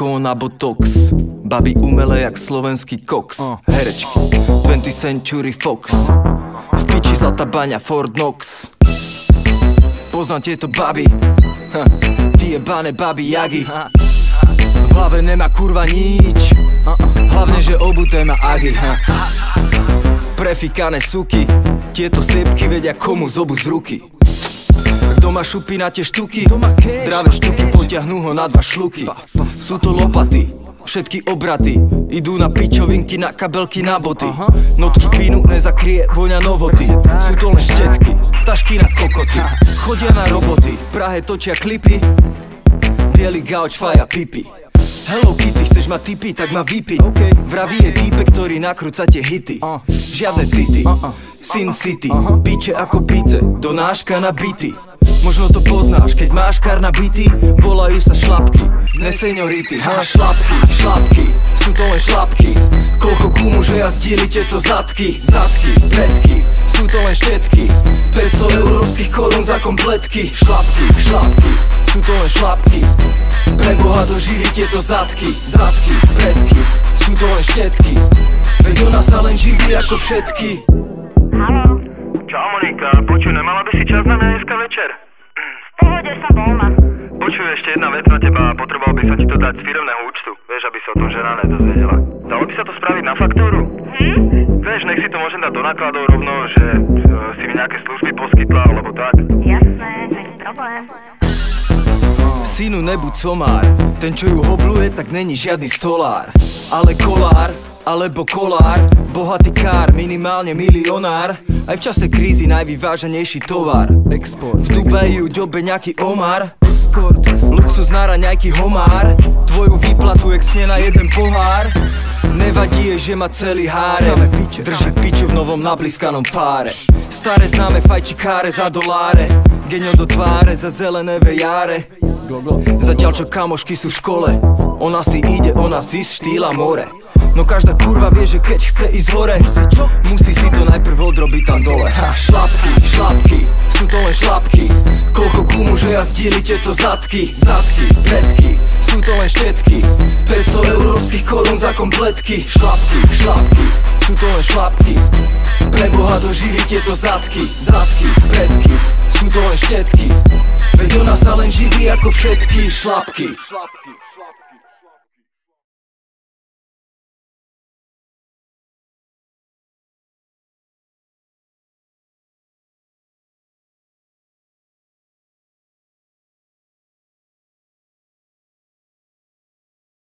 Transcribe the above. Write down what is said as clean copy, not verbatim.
ako na botox. Babi umelé jak slovenský koks. Herečky 20th Century Fox. V piči zlatá baňa Fort Knox. Poznám tieto baby, vyjebané babi jagi. V hlave nemá kurva nič, hlavne že obuté má agi. Prefikané suky, tieto sliepky vedia komu zobu z ruky. Kto má šupy na tie štuky, dravé štuky potiahnú ho na 2 šluky. Sú to lopaty, všetky obraty, idú na pičovinky, na kabelky, na boty. No tu špínu nezakrie voňa novoty. Sú to len štetky, tašky na kokoty. Chodia na roboty, v Prahe točia klipy. Bielý gauč, faja, pipi. Hello Kitty, chceš ma tipy, tak ma vypi. Vraví je týpe, ktorý nakrúca tie hity. Žiadne city, Sin City. Piče ako pice, donáška na byty. Možno to poznáš, keď máš kar na byty, volajú sa šlapky, ne seniority. Šlapky, šlapky, sú to len šlapky. Koľko kúmu, že jazdili tieto zadky. Zadky, predky, sú to len štetky. 500 európskych korún za kompletky. Šlapky, šlapky, sú to len šlapky. Pre Boha doživí tieto zadky. Zadky, predky, sú to len štetky. Veď ona sa len živí ako všetky. Haló? Čau Monika, počuj, nemala by si čas na mňa dneska večer? V pohode, som voľná. Počuj, ešte jedna vec na teba, potreboval by som ti to dať z firemného účtu. Vieš, aby sa o tom žena nedozvedela. Dalo by sa to spraviť na faktúru? Vieš, nech si to môžem dať do nákladov rovno, že si mi nejaké služby poskytla, alebo tak. Jasné, není problém. Synu, nebuď somár, ten čo ju hobluje, tak není žiadny stolár. Ale kolár, alebo kolár, bohatý kár, minimálne milionár. Aj v čase krízy najvyváženejší tovar. Export. V Dubaji ju ďobe nejaký Omar. Escort. Luxus na raňajky homár. Tvoju výplatu exne na jeden pohár. Nevadí je, že má celý hárem. Drží piču v novom nabliskanom fáre. Staré známe fajčikáre za doláre. Geňo do tváre za zelené vejáre. Zatiaľ čo kamošky sú v škole, ona si ide, ona si štýla more. No každá kurva vie, že keď chce ísť hore, musí si to najprv odrobiť tam dole. Šlapky, šlapky, sú to len šlapky. Koľko kúmu, že jazdili tieto zadky. Zadky, predky, sú to len štetky. 500 európskych korún za kompletky. Šlapky, šlapky, sú to len šlapky. Pre Boha doživí tieto zadky. Zadky, predky, sú to len štetky. Veď ona sa len živí ako všetky šlapky.